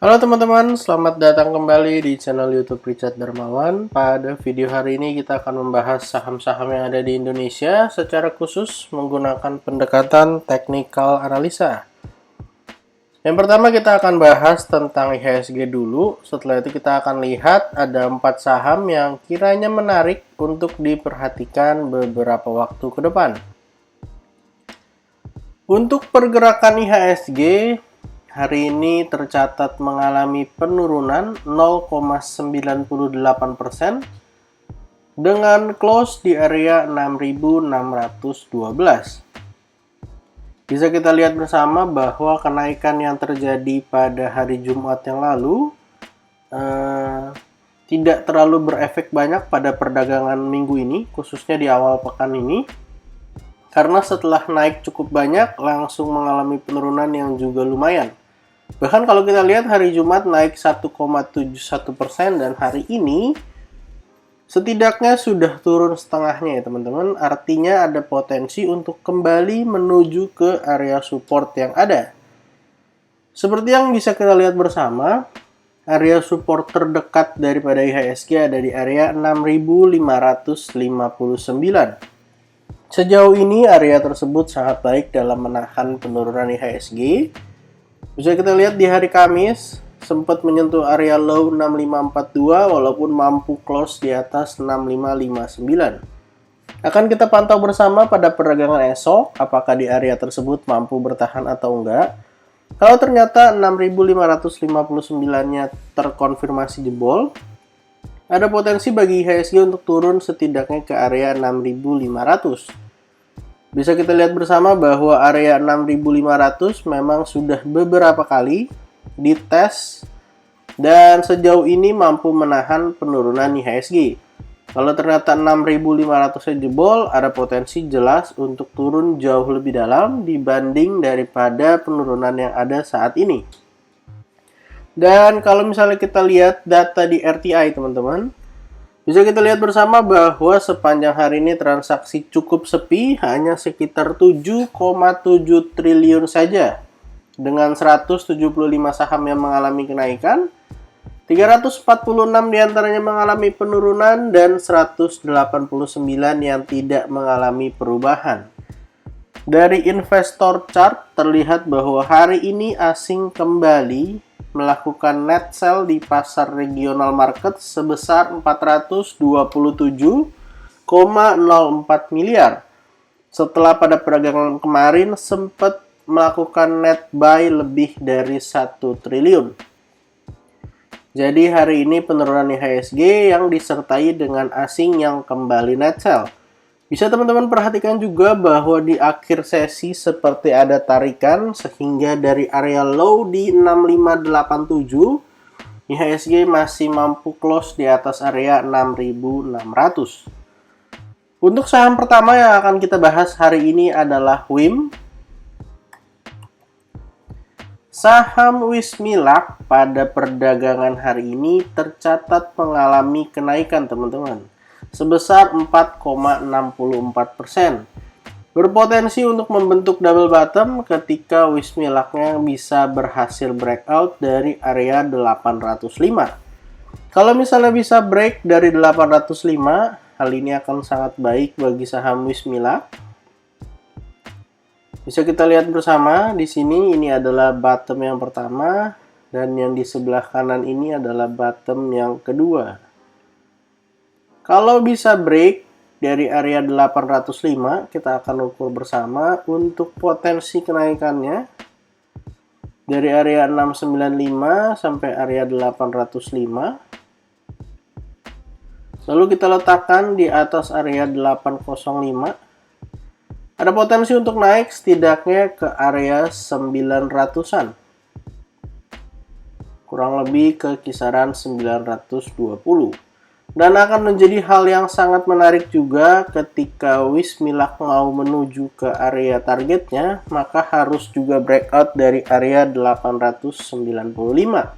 Halo teman-teman, selamat datang kembali di channel YouTube Richard Darmawan. Pada video hari ini kita akan membahas saham-saham yang ada di Indonesia secara khusus menggunakan pendekatan technical analisa. Yang pertama kita akan bahas tentang IHSG dulu. Setelah itu kita akan lihat ada 4 saham yang kiranya menarik untuk diperhatikan beberapa waktu ke depan. Untuk pergerakan IHSG hari ini tercatat mengalami penurunan 0,98% dengan close di area 6.612. Bisa kita lihat bersama bahwa kenaikan yang terjadi pada hari Jumat yang lalu tidak terlalu berefek banyak pada perdagangan minggu ini, khususnya di awal pekan ini. Karena setelah naik cukup banyak, langsung mengalami penurunan yang juga lumayan. Bahkan kalau kita lihat hari Jumat naik 1,71% dan hari ini setidaknya sudah turun setengahnya ya teman-teman. Artinya ada potensi untuk kembali menuju ke area support yang ada. Seperti yang bisa kita lihat bersama, area support terdekat daripada IHSG ada di area 6.559. Sejauh ini area tersebut sangat baik dalam menahan penurunan IHSG. Bisa kita lihat di hari Kamis sempat menyentuh area low 6542 walaupun mampu close di atas 6559. Akan kita pantau bersama pada perdagangan esok apakah di area tersebut mampu bertahan atau enggak. Kalau ternyata 6559-nya terkonfirmasi jebol, ada potensi bagi IHSG untuk turun setidaknya ke area 6500. Bisa kita lihat bersama bahwa area 6.500 memang sudah beberapa kali dites dan sejauh ini mampu menahan penurunan IHSG. Kalau ternyata 6.500 jebol, ada potensi jelas untuk turun jauh lebih dalam dibanding daripada penurunan yang ada saat ini. Dan kalau misalnya kita lihat data di RTI teman-teman, bisa kita lihat bersama bahwa sepanjang hari ini transaksi cukup sepi, hanya sekitar 7,7 triliun saja. Dengan 175 saham yang mengalami kenaikan, 346 diantaranya mengalami penurunan, dan 189 yang tidak mengalami perubahan. Dari investor chart terlihat bahwa hari ini asing kembali melakukan net sell di pasar regional market sebesar 427,04 miliar. Setelah pada perdagangan kemarin sempat melakukan net buy lebih dari 1 triliun. Jadi hari ini penurunan IHSG yang disertai dengan asing yang kembali net sell. Bisa teman-teman perhatikan juga bahwa di akhir sesi seperti ada tarikan sehingga dari area low di 6587 IHSG masih mampu close di atas area 6600. Untuk saham pertama yang akan kita bahas hari ini adalah WIM. Saham Wismilak pada perdagangan hari ini tercatat mengalami kenaikan teman-teman sebesar 4,64%. Berpotensi untuk membentuk double bottom ketika Wismilaknya bisa berhasil breakout dari area 805. Kalau misalnya bisa break dari 805, hal ini akan sangat baik bagi saham Wismilak. Bisa kita lihat bersama di sini, ini adalah bottom yang pertama dan yang di sebelah kanan ini adalah bottom yang kedua. Kalau bisa break dari area 805, kita akan ukur bersama untuk potensi kenaikannya dari area 695 sampai area 805. Lalu kita letakkan di atas area 805. Ada potensi untuk naik setidaknya ke area 900-an. Kurang lebih ke kisaran 920. Dan akan menjadi hal yang sangat menarik juga ketika Wismilak mau menuju ke area targetnya, maka harus juga breakout dari area 895.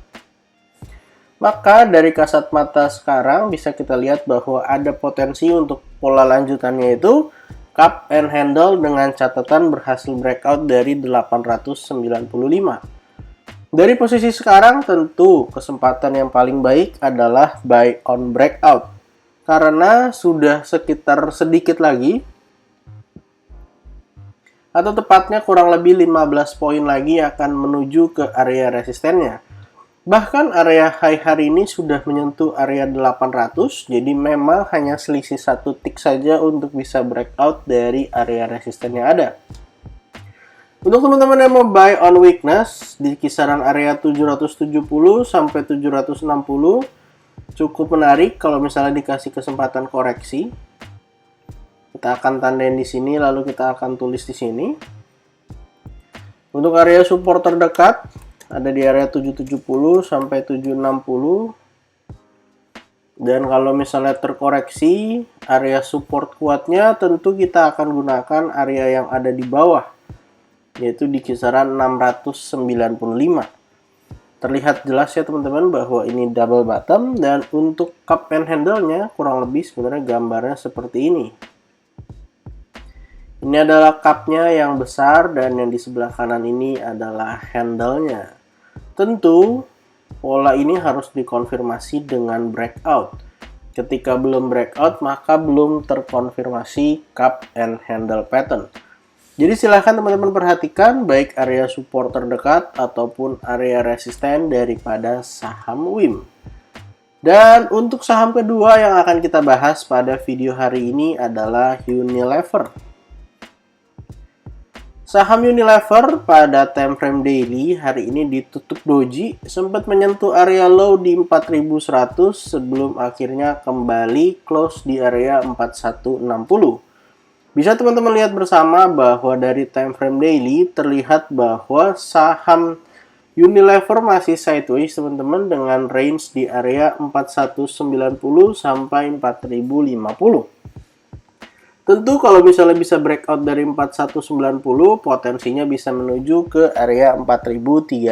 Maka dari kasat mata sekarang bisa kita lihat bahwa ada potensi untuk pola lanjutannya itu cup and handle dengan catatan berhasil breakout dari 895. Dari posisi sekarang tentu kesempatan yang paling baik adalah buy on breakout. Karena sudah sekitar sedikit lagi, atau tepatnya kurang lebih 15 poin lagi akan menuju ke area resistennya. Bahkan area high hari ini sudah menyentuh area 800, jadi memang hanya selisih satu tick saja untuk bisa breakout dari area resisten yang ada. Untuk teman-teman yang mau buy on weakness di kisaran area 770 sampai 760, cukup menarik kalau misalnya dikasih kesempatan koreksi. Kita akan tandain di sini, lalu kita akan tulis di sini. Untuk area support terdekat ada di area 770 sampai 760. Dan kalau misalnya terkoreksi, area support kuatnya tentu kita akan gunakan area yang ada di bawah, yaitu di kisaran 695. Terlihat jelas ya teman-teman bahwa ini double bottom, dan untuk cup and handle-nya kurang lebih sebenarnya gambarnya seperti ini. Ini adalah cupnya yang besar dan yang di sebelah kanan ini adalah handle-nya. Tentu pola ini harus dikonfirmasi dengan breakout. Ketika belum breakout maka belum terkonfirmasi cup and handle pattern. Jadi silahkan teman-teman perhatikan baik area support terdekat ataupun area resisten daripada saham WIM. Dan untuk saham kedua yang akan kita bahas pada video hari ini adalah Unilever. Saham Unilever pada time frame daily hari ini ditutup doji, sempat menyentuh area low di 4100 sebelum akhirnya kembali close di area 4160. Bisa teman-teman lihat bersama bahwa dari time frame daily terlihat bahwa saham Unilever masih sideways teman-teman dengan range di area 4190 sampai 4050. Tentu kalau misalnya bisa breakout dari 4190, potensinya bisa menuju ke area 4350.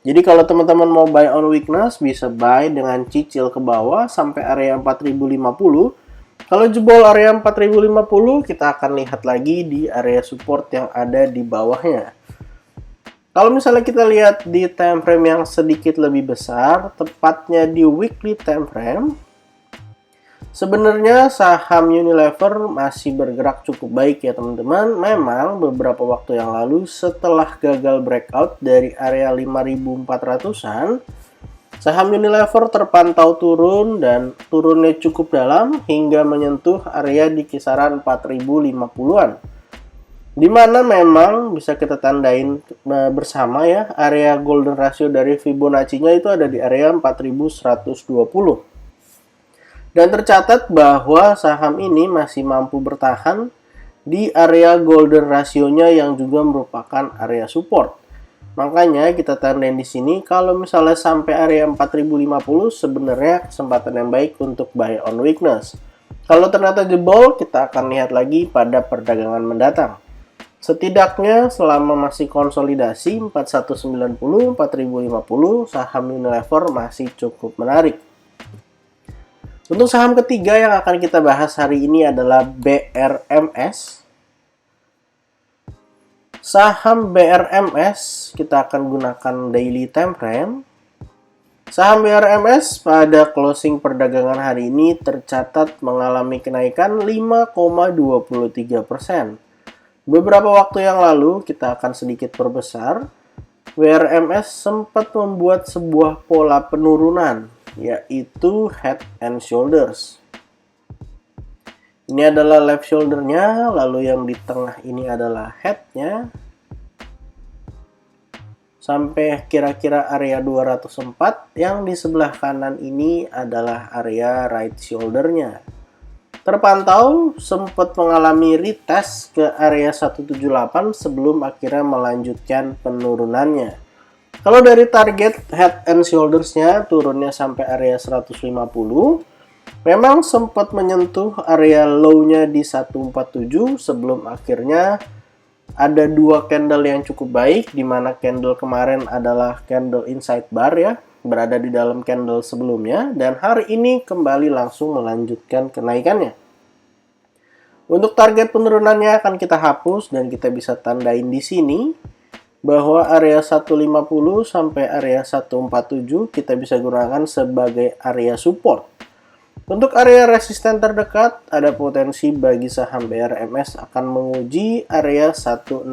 Jadi kalau teman-teman mau buy on weakness, bisa buy dengan cicil ke bawah sampai area 4050. Kalau jebol area 4050, kita akan lihat lagi di area support yang ada di bawahnya. Kalau misalnya kita lihat di time frame yang sedikit lebih besar, tepatnya di weekly time frame, sebenarnya saham Unilever masih bergerak cukup baik ya teman-teman. Memang beberapa waktu yang lalu setelah gagal breakout dari area 5400-an, saham Unilever terpantau turun dan turunnya cukup dalam hingga menyentuh area di kisaran 4050-an. Dimana memang bisa kita tandain bersama ya, area golden ratio dari Fibonacci-nya itu ada di area 4120. Dan tercatat bahwa saham ini masih mampu bertahan di area golden ratio-nya yang juga merupakan area support. Makanya kita tandain di sini kalau misalnya sampai area 4050 sebenarnya kesempatan yang baik untuk buy on weakness. Kalau ternyata jebol, kita akan lihat lagi pada perdagangan mendatang. Setidaknya selama masih konsolidasi 4190, 4050, saham Unilever masih cukup menarik. Untuk saham ketiga yang akan kita bahas hari ini adalah BRMS. Saham BRMS kita akan gunakan daily time frame. Saham BRMS pada closing perdagangan hari ini tercatat mengalami kenaikan 5,23%. Beberapa waktu yang lalu kita akan sedikit perbesar. BRMS sempat membuat sebuah pola penurunan, yaitu head and shoulders. Ini adalah left shoulder-nya, lalu yang di tengah ini adalah head-nya. Sampai kira-kira area 204, yang di sebelah kanan ini adalah area right shoulder-nya. Terpantau sempat mengalami retest ke area 178 sebelum akhirnya melanjutkan penurunannya. Kalau dari target head and shoulders-nya turunnya sampai area 150, memang sempat menyentuh area low-nya di 147 sebelum akhirnya ada dua candle yang cukup baik, di mana candle kemarin adalah candle inside bar ya, berada di dalam candle sebelumnya, dan hari ini kembali langsung melanjutkan kenaikannya. Untuk target penurunannya akan kita hapus dan kita bisa tandain di sini bahwa area 150 sampai area 147 kita bisa gunakan sebagai area support. Untuk area resisten terdekat, ada potensi bagi saham BRMS akan menguji area 165.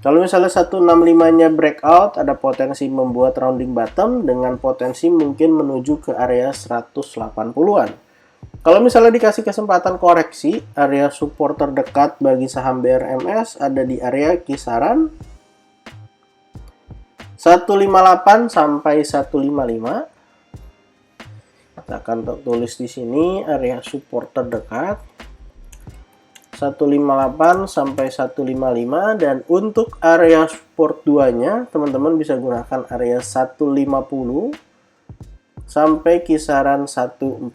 Kalau misalnya 165-nya breakout, ada potensi membuat rounding bottom dengan potensi mungkin menuju ke area 180-an. Kalau misalnya dikasih kesempatan koreksi, area support terdekat bagi saham BRMS ada di area kisaran 158 sampai 155. Kita akan tulis di sini area support terdekat 158 sampai 155, dan untuk area support 2-nya teman-teman bisa gunakan area 150 sampai kisaran 147.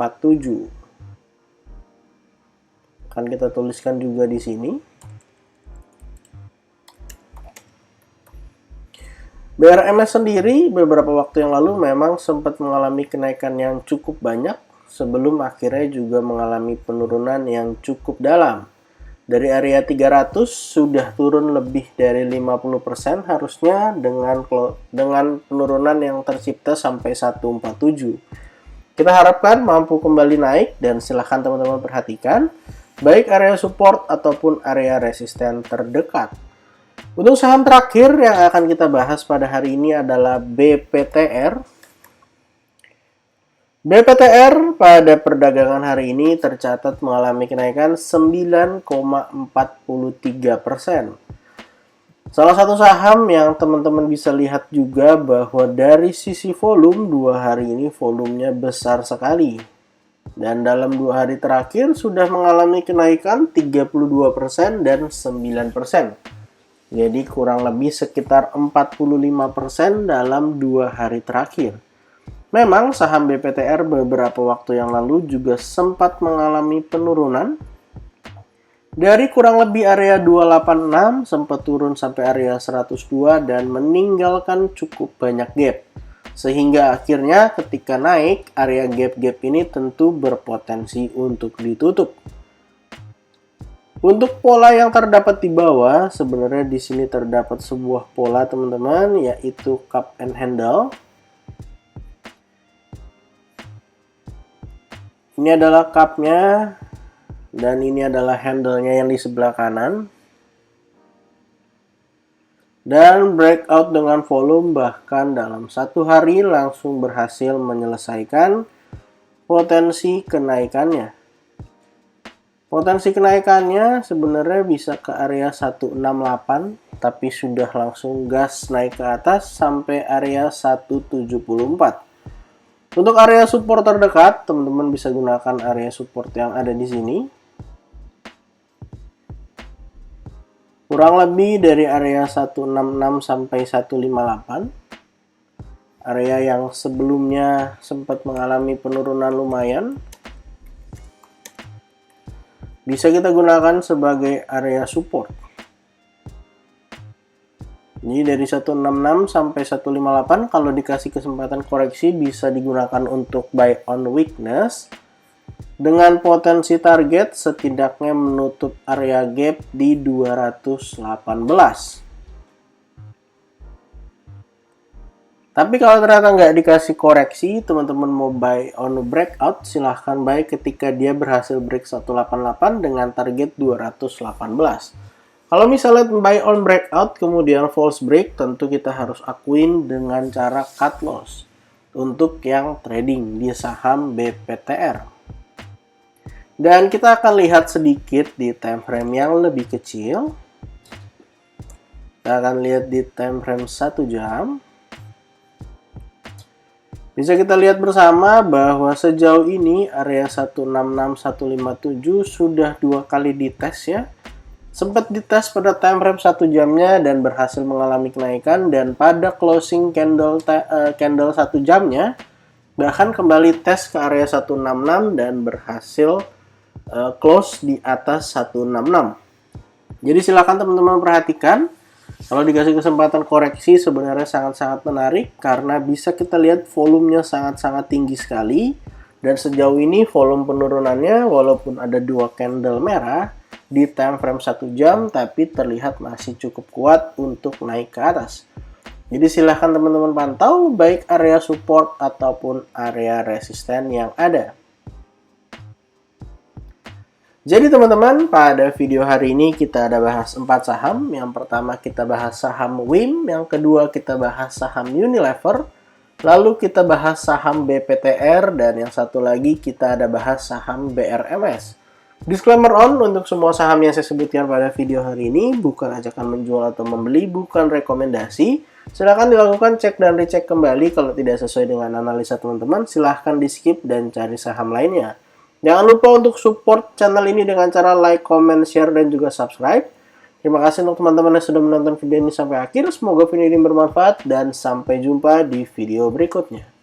Akan kita tuliskan juga di sini. BRMS sendiri beberapa waktu yang lalu memang sempat mengalami kenaikan yang cukup banyak sebelum akhirnya juga mengalami penurunan yang cukup dalam. Dari area 300 sudah turun lebih dari 50% harusnya dengan penurunan yang tercipta sampai 147. Kita harapkan mampu kembali naik dan silahkan teman-teman perhatikan baik area support ataupun area resisten terdekat. Untuk saham terakhir yang akan kita bahas pada hari ini adalah BPTR. BPTR pada perdagangan hari ini tercatat mengalami kenaikan 9,43%. Salah satu saham yang teman-teman bisa lihat juga bahwa dari sisi volume, 2 hari ini volumenya besar sekali. Dan dalam 2 hari terakhir sudah mengalami kenaikan 32% dan 9%. Jadi kurang lebih sekitar 45% dalam 2 hari terakhir. Memang saham BPTR beberapa waktu yang lalu juga sempat mengalami penurunan. Dari kurang lebih area 286 sempat turun sampai area 102 dan meninggalkan cukup banyak gap. Sehingga akhirnya ketika naik, area gap-gap ini tentu berpotensi untuk ditutup. Untuk pola yang terdapat di bawah, sebenarnya di sini terdapat sebuah pola teman-teman, yaitu cup and handle. Ini adalah cup-nya dan ini adalah handle-nya yang di sebelah kanan. Dan breakout dengan volume bahkan dalam 1 hari langsung berhasil menyelesaikan potensi kenaikannya. Potensi kenaikannya sebenarnya bisa ke area 168, tapi sudah langsung gas naik ke atas sampai area 174. Untuk area support terdekat, teman-teman bisa gunakan area support yang ada di sini. Kurang lebih dari area 166 sampai 158. Area yang sebelumnya sempat mengalami penurunan lumayan. Bisa kita gunakan sebagai area support. Jadi dari 166 sampai 158 kalau dikasih kesempatan koreksi bisa digunakan untuk buy on weakness dengan potensi target setidaknya menutup area gap di 218. Tapi kalau ternyata nggak dikasih koreksi, teman-teman mau buy on breakout, silahkan buy ketika dia berhasil break 188 dengan target 218. Kalau misalnya buy on breakout kemudian false break, tentu kita harus akuin dengan cara cut loss untuk yang trading di saham BPTR. Dan kita akan lihat sedikit di time frame yang lebih kecil. Kita akan lihat di time frame 1 jam. Bisa kita lihat bersama bahwa sejauh ini area 166-157 sudah 2 kali dites ya. Sempat dites pada time frame 1 jamnya dan berhasil mengalami kenaikan, dan pada closing candle 1 jamnya bahkan kembali tes ke area 166 dan berhasil close di atas 166. Jadi silakan teman-teman perhatikan, kalau dikasih kesempatan koreksi sebenarnya sangat-sangat menarik karena bisa kita lihat volumenya sangat-sangat tinggi sekali, dan sejauh ini volume penurunannya walaupun ada 2 candle merah di time frame 1 jam, tapi terlihat masih cukup kuat untuk naik ke atas. Jadi silahkan teman-teman pantau baik area support ataupun area resisten yang ada. Jadi teman-teman, pada video hari ini kita ada bahas 4 saham. Yang pertama kita bahas saham WIM, yang kedua kita bahas saham Unilever, lalu kita bahas saham BPTR, dan yang satu lagi kita ada bahas saham BRMS. Disclaimer on, untuk semua saham yang saya sebutkan pada video hari ini bukan ajakan menjual atau membeli, bukan rekomendasi. Silakan dilakukan cek dan recheck kembali. Kalau tidak sesuai dengan analisa teman-teman, silahkan di skip dan cari saham lainnya. Jangan lupa untuk support channel ini dengan cara like, comment, share, dan juga subscribe. Terima kasih untuk teman-teman yang sudah menonton video ini sampai akhir. Semoga video ini bermanfaat dan sampai jumpa di video berikutnya.